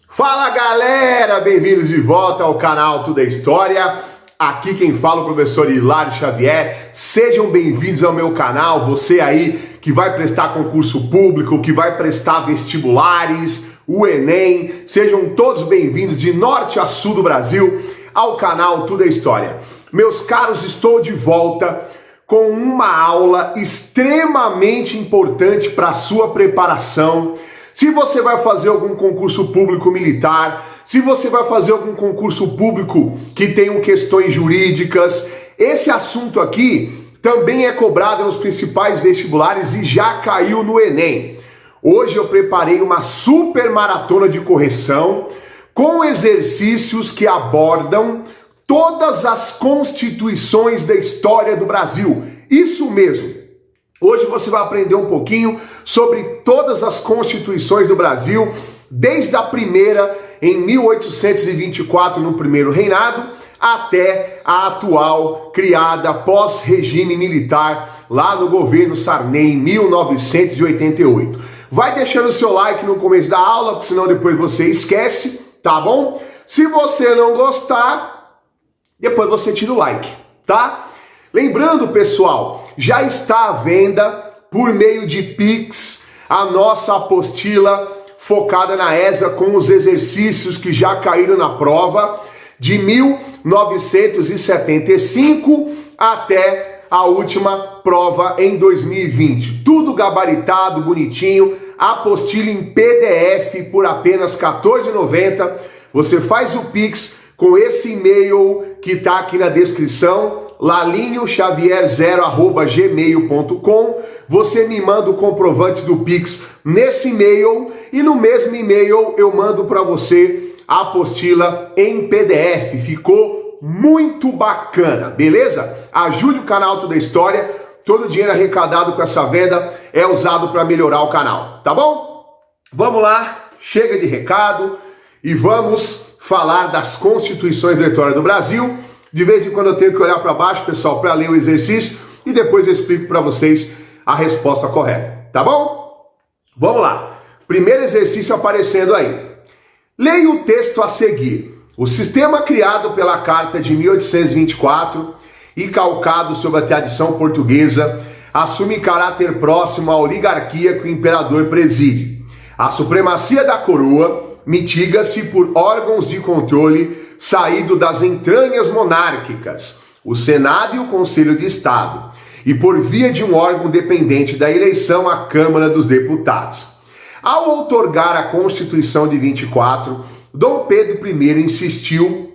Fala galera, bem-vindos de volta ao canal Tudo é História. Aqui quem fala é o professor Hilário Xavier. Sejam bem-vindos ao meu canal, você aí que vai prestar concurso público, que vai prestar vestibulares, o Enem. Sejam todos bem-vindos de norte a sul do Brasil ao canal Tudo é História. Meus caros, estou de volta com uma aula extremamente importante para a sua preparação. Se você vai fazer algum concurso público militar, se você vai fazer algum concurso público que tenha questões jurídicas, esse assunto aqui também é cobrado nos principais vestibulares e já caiu no Enem. Hoje eu preparei uma super maratona de correção com exercícios que abordam todas as constituições da história do Brasil. Isso mesmo. Hoje você vai aprender um pouquinho sobre todas as constituições do Brasil, desde a primeira em 1824, no primeiro reinado, até a atual, criada pós-regime militar, lá no governo Sarney, em 1988. Vai deixando o seu like no começo da aula, porque senão depois você esquece, tá bom? Se você não gostar, depois você tira o like, tá? Lembrando, pessoal, já está à venda, por meio de Pix, a nossa apostila focada na ESA com os exercícios que já caíram na prova de 1975 até a última prova em 2020. Tudo gabaritado, bonitinho, apostila em PDF por apenas R$ 14,90. Você faz o Pix com esse e-mail que está aqui na descrição, lalinhoxavier0@gmail.com. Você me manda o comprovante do Pix nesse e-mail e no mesmo e-mail eu mando para você a apostila em PDF. Ficou muito bacana, beleza? Ajude o canal Tudo é História. Todo o dinheiro arrecadado com essa venda é usado para melhorar o canal, tá bom? Vamos lá, chega de recado e vamos falar das constituições da história do Brasil. De vez em quando eu tenho que olhar para baixo, pessoal, para ler o exercício e depois eu explico para vocês a resposta correta, tá bom? Vamos lá. Primeiro exercício aparecendo aí. Leia o texto a seguir. O sistema criado pela Carta de 1824 e calcado sobre a tradição portuguesa assume caráter próximo à oligarquia que o imperador preside. A supremacia da coroa mitiga-se por órgãos de controle saído das entranhas monárquicas, o Senado e o Conselho de Estado, e por via de um órgão dependente da eleição à Câmara dos Deputados. Ao outorgar a Constituição de 24, Dom Pedro I insistiu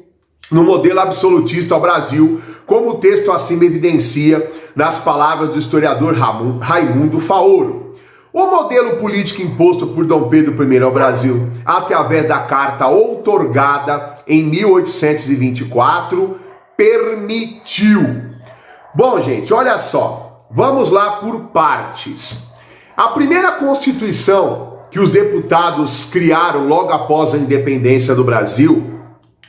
no modelo absolutista ao Brasil, como o texto acima evidencia nas palavras do historiador Raimundo Faoro. O modelo político imposto por Dom Pedro I ao Brasil, através da carta outorgada em 1824, permitiu. Bom, gente, olha só, vamos lá por partes. A primeira Constituição que os deputados criaram logo após a independência do Brasil,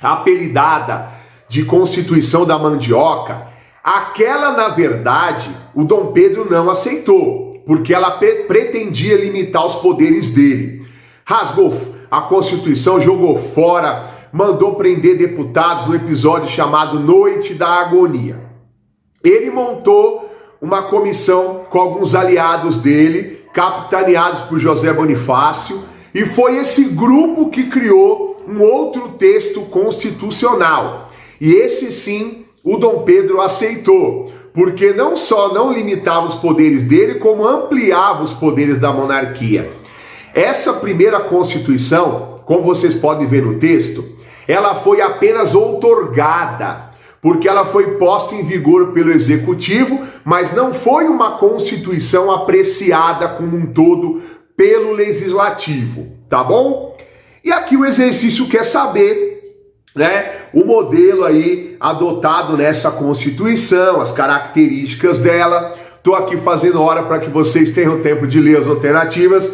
apelidada de Constituição da Mandioca, aquela, na verdade, o Dom Pedro não aceitou, porque ela pretendia limitar os poderes dele. Rasgou a Constituição, jogou fora, mandou prender deputados no episódio chamado Noite da Agonia. Ele montou uma comissão com alguns aliados dele, capitaneados por José Bonifácio, e foi esse grupo que criou um outro texto constitucional. E esse sim, o Dom Pedro aceitou, porque não só não limitava os poderes dele, como ampliava os poderes da monarquia. Essa primeira Constituição, como vocês podem ver no texto, ela foi apenas outorgada, porque ela foi posta em vigor pelo Executivo, mas não foi uma Constituição apreciada como um todo pelo Legislativo, tá bom? E aqui o exercício quer saber, né, o modelo aí adotado nessa Constituição, as características dela. Estou aqui fazendo hora para que vocês tenham tempo de ler as alternativas.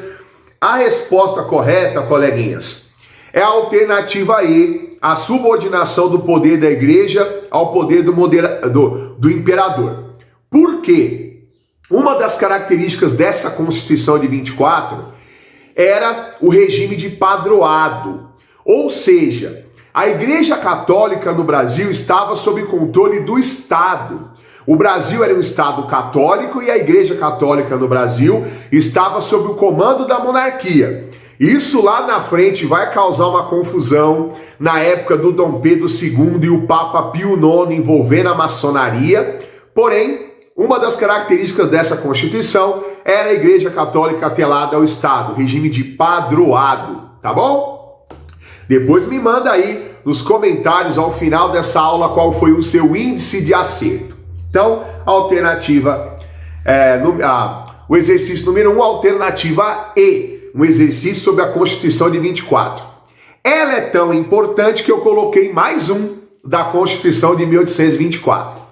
A resposta correta, coleguinhas, é a alternativa E, a subordinação do poder da igreja ao poder do imperador. Por quê? Uma das características dessa Constituição de 24 era o regime de padroado, ou seja, a Igreja Católica no Brasil estava sob controle do Estado. O Brasil era um Estado católico e a Igreja Católica no Brasil estava sob o comando da monarquia. Isso lá na frente vai causar uma confusão na época do Dom Pedro II e o Papa Pio IX envolvendo a maçonaria. Porém, uma das características dessa Constituição era a Igreja Católica atrelada ao Estado, regime de padroado, tá bom? Depois me manda aí nos comentários ao final dessa aula qual foi o seu índice de acerto. Então, alternativa, o exercício número 1, alternativa E, um exercício sobre a Constituição de 24. Ela é tão importante que eu coloquei mais um da Constituição de 1824.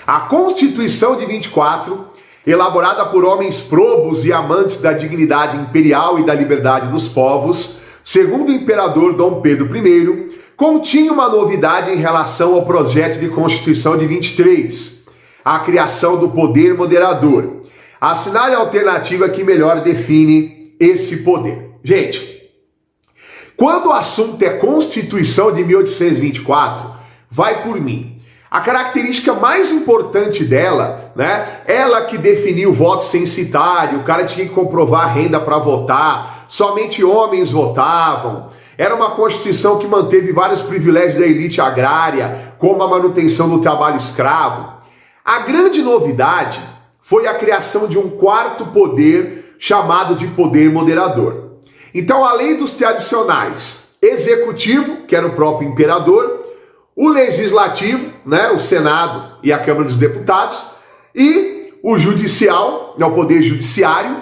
A Constituição de 24, elaborada por homens probos e amantes da dignidade imperial e da liberdade dos povos, segundo o imperador Dom Pedro I, continha uma novidade em relação ao projeto de Constituição de 23, a criação do poder moderador. Assinale a alternativa que melhor define esse poder. Gente, quando o assunto é Constituição de 1824, vai por mim. A característica mais importante dela, né? Ela que definiu o voto censitário, o cara tinha que comprovar a renda para votar, somente homens votavam. Era uma Constituição que manteve vários privilégios da elite agrária, como a manutenção do trabalho escravo. A grande novidade foi a criação de um quarto poder chamado de poder moderador. Então, além dos tradicionais, executivo, que era o próprio imperador, o legislativo, né, o Senado e a Câmara dos Deputados, e o judicial, né, o poder judiciário,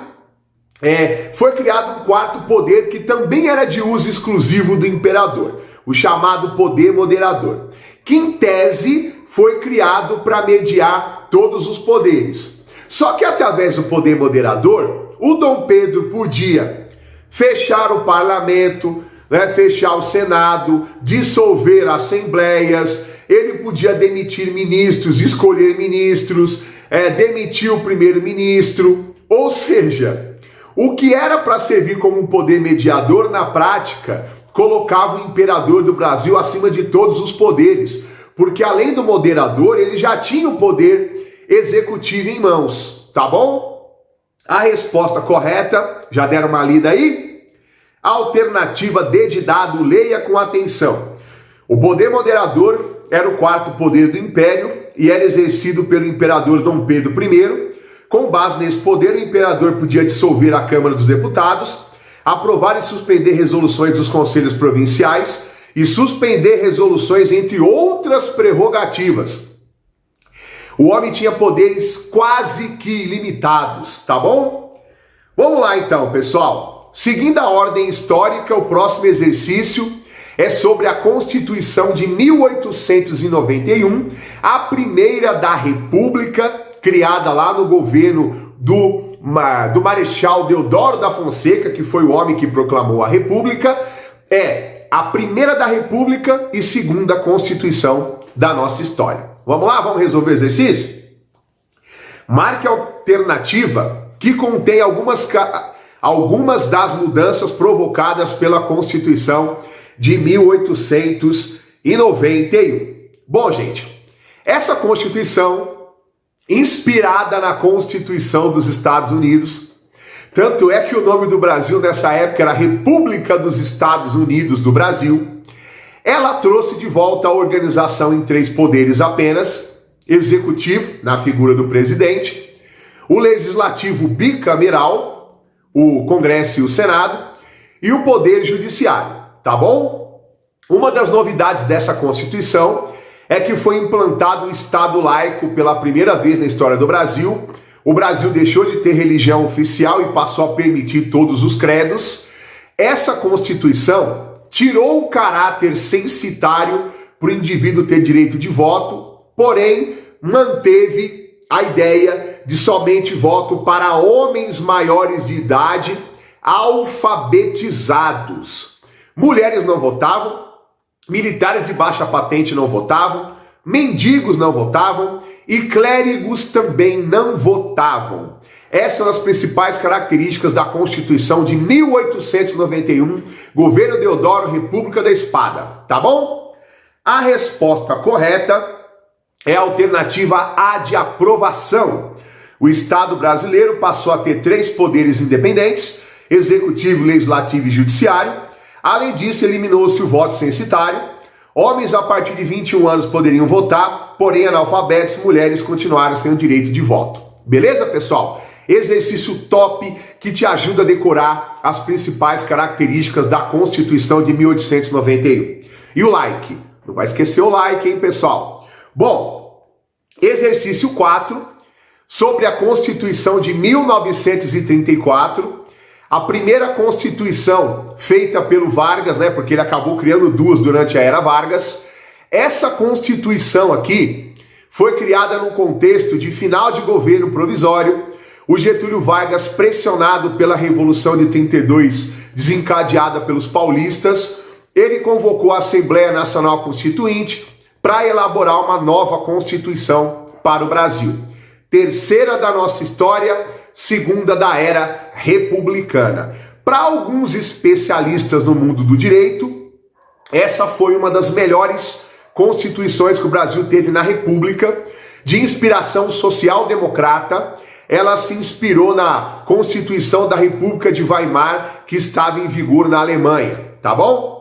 foi criado um quarto poder que também era de uso exclusivo do imperador, o chamado poder moderador, que em tese foi criado para mediar todos os poderes. Só que através do poder moderador, o Dom Pedro podia fechar o parlamento, fechar o Senado, dissolver assembleias, ele podia demitir ministros, escolher ministros, demitir o primeiro-ministro, ou seja, o que era para servir como um poder mediador, na prática, colocava o imperador do Brasil acima de todos os poderes, porque além do moderador, ele já tinha o poder executivo em mãos, tá bom? A resposta correta, já deram uma lida aí? Alternativa D de dado, leia com atenção. O poder moderador era o quarto poder do Império e era exercido pelo imperador Dom Pedro I. Com base nesse poder, o imperador podia dissolver a Câmara dos Deputados, aprovar e suspender resoluções dos conselhos provinciais e suspender resoluções, entre outras prerrogativas. O homem tinha poderes quase que ilimitados, tá bom? Vamos lá então, pessoal. Seguindo a ordem histórica, o próximo exercício é sobre a Constituição de 1891, a primeira da República, criada lá no governo do Marechal Deodoro da Fonseca, que foi o homem que proclamou a República. É a primeira da República e segunda Constituição da nossa história. Vamos lá? Vamos resolver o exercício? Marque a alternativa que contém algumas das mudanças provocadas pela Constituição de 1891. Bom, gente, essa Constituição, inspirada na Constituição dos Estados Unidos, tanto é que o nome do Brasil nessa época era República dos Estados Unidos do Brasil, ela trouxe de volta a organização em 3 poderes apenas: executivo, na figura do presidente, o legislativo bicameral, o Congresso e o Senado, e o Poder Judiciário, tá bom? Uma das novidades dessa Constituição é que foi implantado um Estado laico pela primeira vez na história do Brasil. O Brasil deixou de ter religião oficial e passou a permitir todos os credos. Essa Constituição tirou o caráter censitário para o indivíduo ter direito de voto, porém manteve a ideia de somente voto para homens maiores de idade alfabetizados. Mulheres não votavam, militares de baixa patente não votavam, mendigos não votavam e clérigos também não votavam. Essas são as principais características da Constituição de 1891, Governo Deodoro, República da Espada, tá bom? A resposta correta é a alternativa A de aprovação. O Estado brasileiro passou a ter 3 poderes independentes, executivo, legislativo e judiciário. Além disso, eliminou-se o voto censitário. Homens a partir de 21 anos poderiam votar, porém analfabetos e mulheres continuaram sem o direito de voto. Beleza, pessoal? Exercício top que te ajuda a decorar as principais características da Constituição de 1891. E o like? Não vai esquecer o like, hein, pessoal? Bom, exercício 4, sobre a Constituição de 1934, a primeira Constituição feita pelo Vargas, né, porque ele acabou criando 2 durante a era Vargas. Essa Constituição aqui foi criada num contexto de final de governo provisório. O Getúlio Vargas, pressionado pela Revolução de 32, desencadeada pelos paulistas, ele convocou a Assembleia Nacional Constituinte para elaborar uma nova Constituição para o Brasil. Terceira da nossa história, segunda da era republicana. Para alguns especialistas no mundo do direito, essa foi uma das melhores constituições que o Brasil teve na República, de inspiração social-democrata. Ela se inspirou na Constituição da República de Weimar, que estava em vigor na Alemanha, tá bom?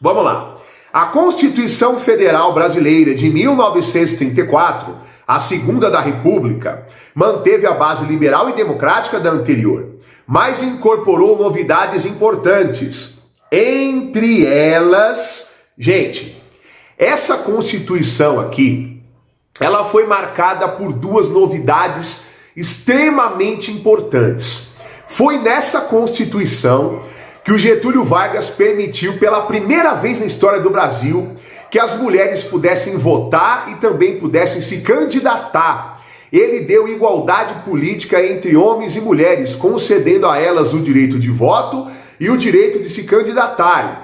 Vamos lá. A Constituição Federal Brasileira de 1934, a segunda da República, manteve a base liberal e democrática da anterior, mas incorporou novidades importantes. Entre elas, gente, essa Constituição aqui, ela foi marcada por 2 novidades extremamente importantes. Foi nessa Constituição que o Getúlio Vargas permitiu pela primeira vez na história do Brasil que as mulheres pudessem votar e também pudessem se candidatar. Ele deu igualdade política entre homens e mulheres, concedendo a elas o direito de voto e o direito de se candidatarem.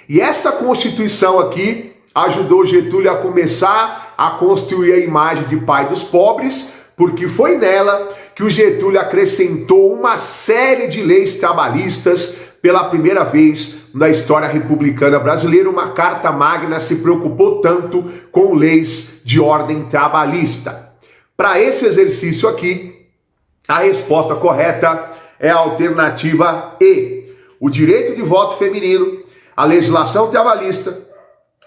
E essa Constituição aqui ajudou Getúlio a começar a construir a imagem de pai dos pobres, porque foi nela que o Getúlio acrescentou uma série de leis trabalhistas. Pela primeira vez na história republicana brasileira, uma Carta Magna se preocupou tanto com leis de ordem trabalhista. Para esse exercício aqui, a resposta correta é a alternativa E. O direito de voto feminino, a legislação trabalhista,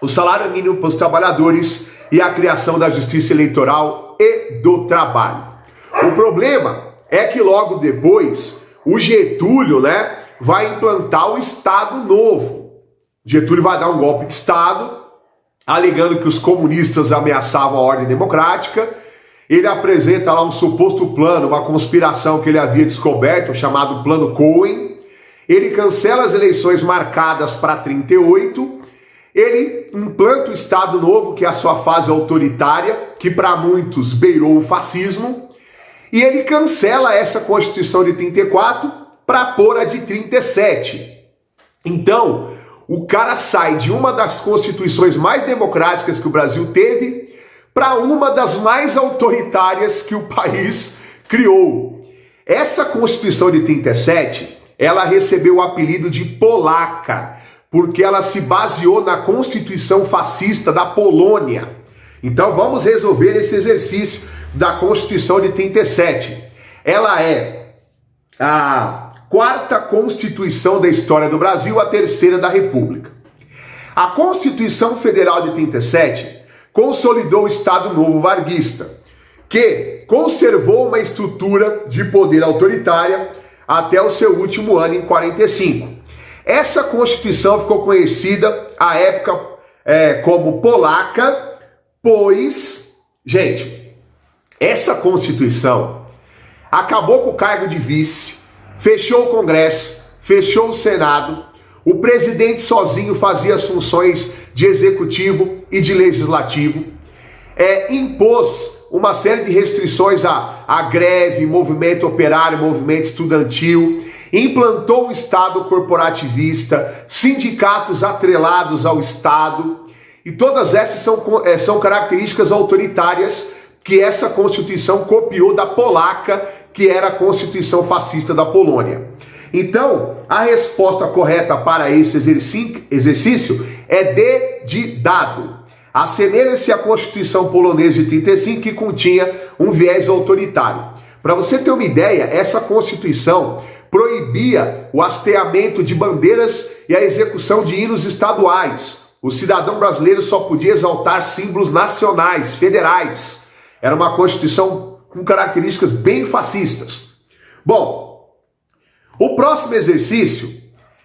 o salário mínimo para os trabalhadores e a criação da justiça eleitoral e do trabalho. O problema é que logo depois o Getúlio, vai implantar o Estado Novo. Getúlio vai dar um golpe de Estado, alegando que os comunistas ameaçavam a ordem democrática. Ele apresenta lá um suposto plano, uma conspiração que ele havia descoberto, chamado Plano Cohen. Ele cancela as eleições marcadas para 38. Ele implanta o Estado Novo, que é a sua fase autoritária, que para muitos beirou o fascismo. E ele cancela essa Constituição de 34 para pôr a de 37. Então, o cara sai de uma das constituições mais democráticas que o Brasil teve para uma das mais autoritárias que o país criou. Essa Constituição de 37, ela recebeu o apelido de polaca, porque ela se baseou na Constituição fascista da Polônia. Então vamos resolver esse exercício da Constituição de 37. Ela é a 4ª Constituição da história do Brasil, a 3ª da República. A Constituição Federal de 37 consolidou o Estado Novo varguista, que conservou uma estrutura de poder autoritária até o seu último ano, em 45. Essa Constituição ficou conhecida à época como polaca, pois, gente, essa Constituição acabou com o cargo de vice, fechou o Congresso, fechou o Senado, o presidente sozinho fazia as funções de executivo e de legislativo, impôs uma série de restrições à greve, movimento operário, movimento estudantil, implantou um Estado corporativista, sindicatos atrelados ao Estado, e todas essas são características autoritárias que essa Constituição copiou da polaca, que era a Constituição fascista da Polônia. Então, a resposta correta para esse exercício é D de dado. Assemelha-se à Constituição polonesa de 35, que continha um viés autoritário. Para você ter uma ideia, essa Constituição proibia o hasteamento de bandeiras e a execução de hinos estaduais. O cidadão brasileiro só podia exaltar símbolos nacionais, federais. Era uma Constituição com características bem fascistas. Bom, o próximo exercício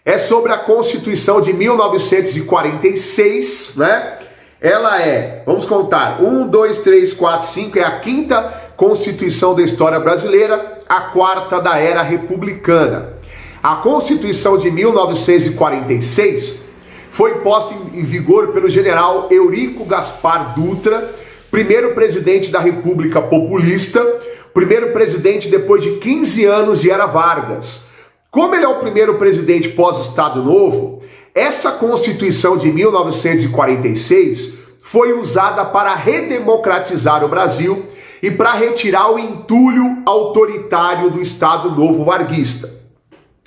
é sobre a Constituição de 1946, né? Ela é, vamos contar, 1, 2, 3, 4, 5, é a quinta Constituição da história brasileira, a quarta da era republicana. A Constituição de 1946 foi posta em vigor pelo general Eurico Gaspar Dutra, primeiro presidente da República Populista, primeiro presidente depois de 15 anos de Era Vargas. Como ele é o primeiro presidente pós-Estado Novo, essa Constituição de 1946 foi usada para redemocratizar o Brasil e para retirar o entulho autoritário do Estado Novo varguista.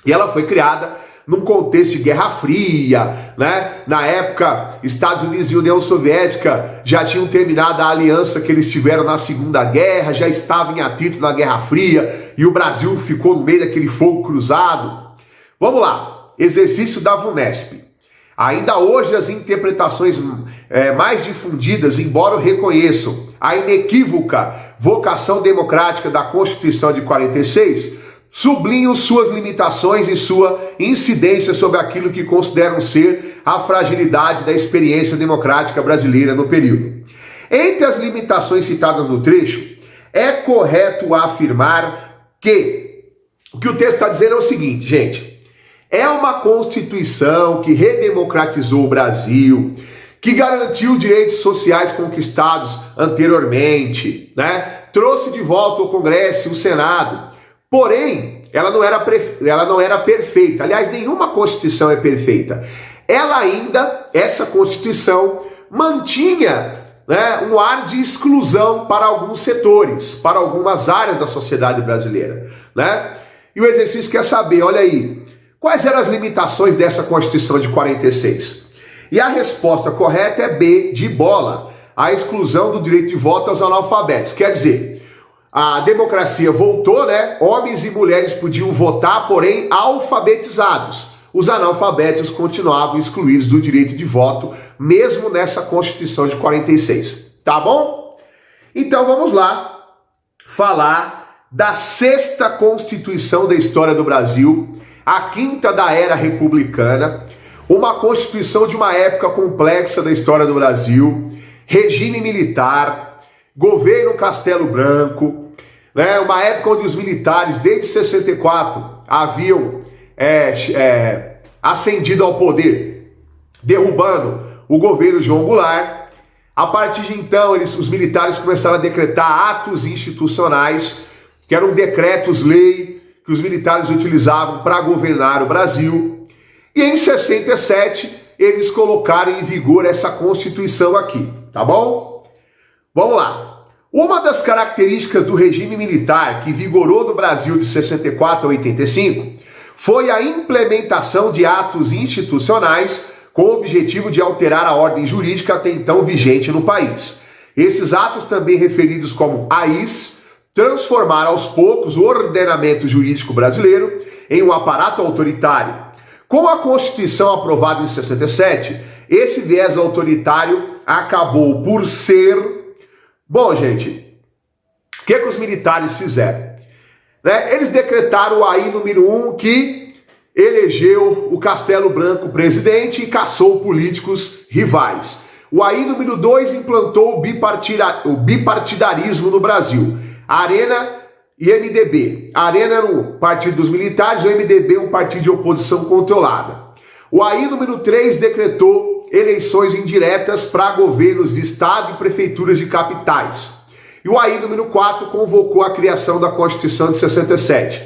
E ela foi criada num contexto de Guerra Fria, né? Na época, Estados Unidos e União Soviética já tinham terminado a aliança que eles tiveram na Segunda Guerra, já estavam em atrito na Guerra Fria, e o Brasil ficou no meio daquele fogo cruzado. Vamos lá, exercício da VUNESP. Ainda hoje as interpretações mais difundidas, embora eu reconheçam a inequívoca vocação democrática da Constituição de 46, sublinham suas limitações e sua incidência sobre aquilo que consideram ser a fragilidade da experiência democrática brasileira no período. Entre as limitações citadas no trecho, é correto afirmar que o que o texto está dizendo é o seguinte, gente: é uma Constituição que redemocratizou o Brasil, que garantiu direitos sociais conquistados anteriormente, né? Trouxe de volta o Congresso e o Senado. Porém, ela não era perfeita. Aliás, nenhuma Constituição é perfeita. Essa Constituição, mantinha, né, um ar de exclusão para alguns setores, para algumas áreas da sociedade brasileira, né? E o exercício quer saber, olha aí, quais eram as limitações dessa Constituição de 46? E a resposta correta é B, de bola, a exclusão do direito de voto aos analfabetos. Quer dizer, a democracia voltou, né? Homens e mulheres podiam votar, porém alfabetizados. Os analfabetos continuavam excluídos do direito de voto, mesmo nessa Constituição de 46. Tá bom? Então vamos lá falar da sexta Constituição da história do Brasil, a quinta da era republicana, uma Constituição de uma época complexa da história do Brasil, regime militar, governo Castelo Branco, né? Uma época onde os militares, desde 64, haviam ascendido ao poder, derrubando o governo João Goulart. A partir de então, os militares começaram a decretar atos institucionais, que eram decretos-lei, que os militares utilizavam para governar o Brasil. E em 67, eles colocaram em vigor essa Constituição aqui, tá bom? Vamos lá. Uma das características do regime militar que vigorou no Brasil de 64 a 85 foi a implementação de atos institucionais com o objetivo de alterar a ordem jurídica até então vigente no país. Esses atos, também referidos como AIs, transformaram aos poucos o ordenamento jurídico brasileiro em um aparato autoritário. Com a Constituição aprovada em 67, esse viés autoritário acabou por ser... Bom, gente, o que os militares fizeram? Né? Eles decretaram o AI número 1, que elegeu o Castelo Branco presidente e caçou políticos rivais. O AI número 2 implantou o bipartidarismo no Brasil. A Arena e MDB. A Arena era um partido dos militares, o MDB um partido de oposição controlada. O AI número 3 decretou eleições indiretas para governos de estado e prefeituras de capitais. E o AI número 4 convocou a criação da Constituição de 67.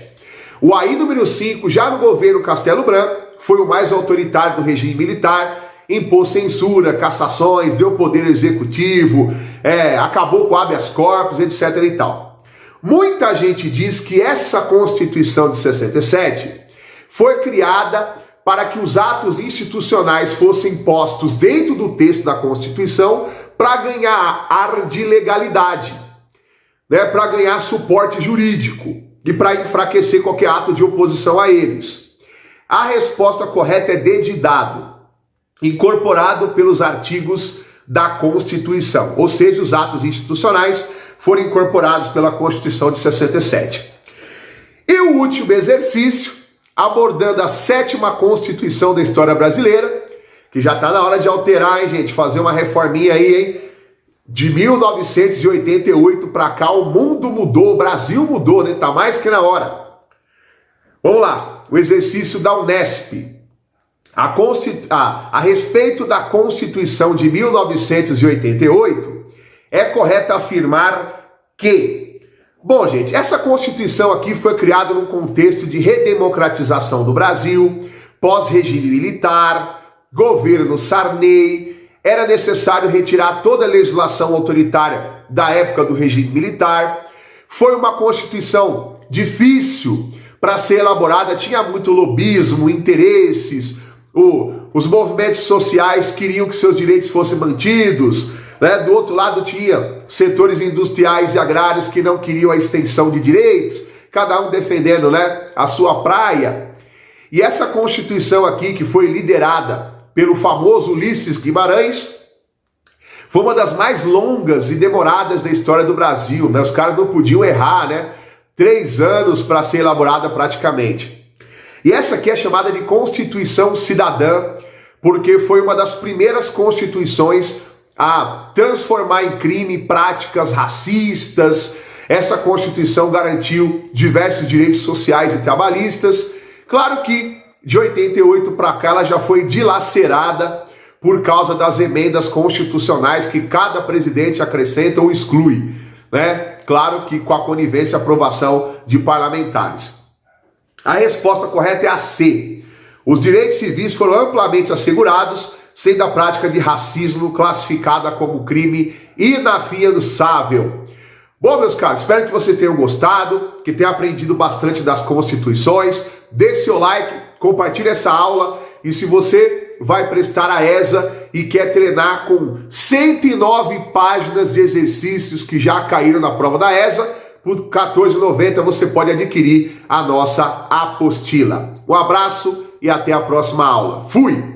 O AI número 5, já no governo Castelo Branco, foi o mais autoritário do regime militar impôs censura, cassações, deu poder executivo, acabou com habeas corpus, etc. e tal. Muita gente diz que essa Constituição de 67 foi criada para que os atos institucionais fossem postos dentro do texto da Constituição para ganhar ar de legalidade, né, para ganhar suporte jurídico e para enfraquecer qualquer ato de oposição a eles. A resposta correta é dedidado, incorporado pelos artigos da Constituição, ou seja, os atos institucionais foram incorporados pela Constituição de 67. E o último exercício, abordando a 7ª Constituição da história brasileira, que já está na hora de alterar, hein, gente? Fazer uma reforminha aí, hein? De 1988 para cá, o mundo mudou, o Brasil mudou, né? Tá mais que na hora. Vamos lá, o exercício da Unesp. A respeito da Constituição de 1988, é correto afirmar que... Bom, gente, essa Constituição aqui foi criada num contexto de redemocratização do Brasil, pós-regime militar, governo Sarney. Era necessário retirar toda a legislação autoritária da época do regime militar. Foi uma Constituição difícil para ser elaborada, tinha muito lobismo, interesses, os movimentos sociais queriam que seus direitos fossem mantidos, né? Do outro lado tinha setores industriais e agrários que não queriam a extensão de direitos, cada um defendendo, né, a sua praia. E essa Constituição aqui, que foi liderada pelo famoso Ulisses Guimarães, foi uma das mais longas e demoradas da história do Brasil, né? Os caras não podiam errar, né? 3 anos para ser elaborada praticamente. E essa aqui é chamada de Constituição Cidadã, porque foi uma das primeiras constituições a transformar em crime práticas racistas. Essa Constituição garantiu diversos direitos sociais e trabalhistas. Claro que de 88 para cá ela já foi dilacerada por causa das emendas constitucionais que cada presidente acrescenta ou exclui, né? Claro que com a conivência e aprovação de parlamentares. A resposta correta é a C. Os direitos civis foram amplamente assegurados, sendo a prática de racismo classificada como crime inafiançável. Bom, meus caros, espero que vocês tenham gostado, que tenham aprendido bastante das constituições. Dê seu like, compartilhe essa aula e se você vai prestar a ESA e quer treinar com 109 páginas de exercícios que já caíram na prova da ESA, por R$ 14,90 você pode adquirir a nossa apostila. Um abraço e até a próxima aula. Fui!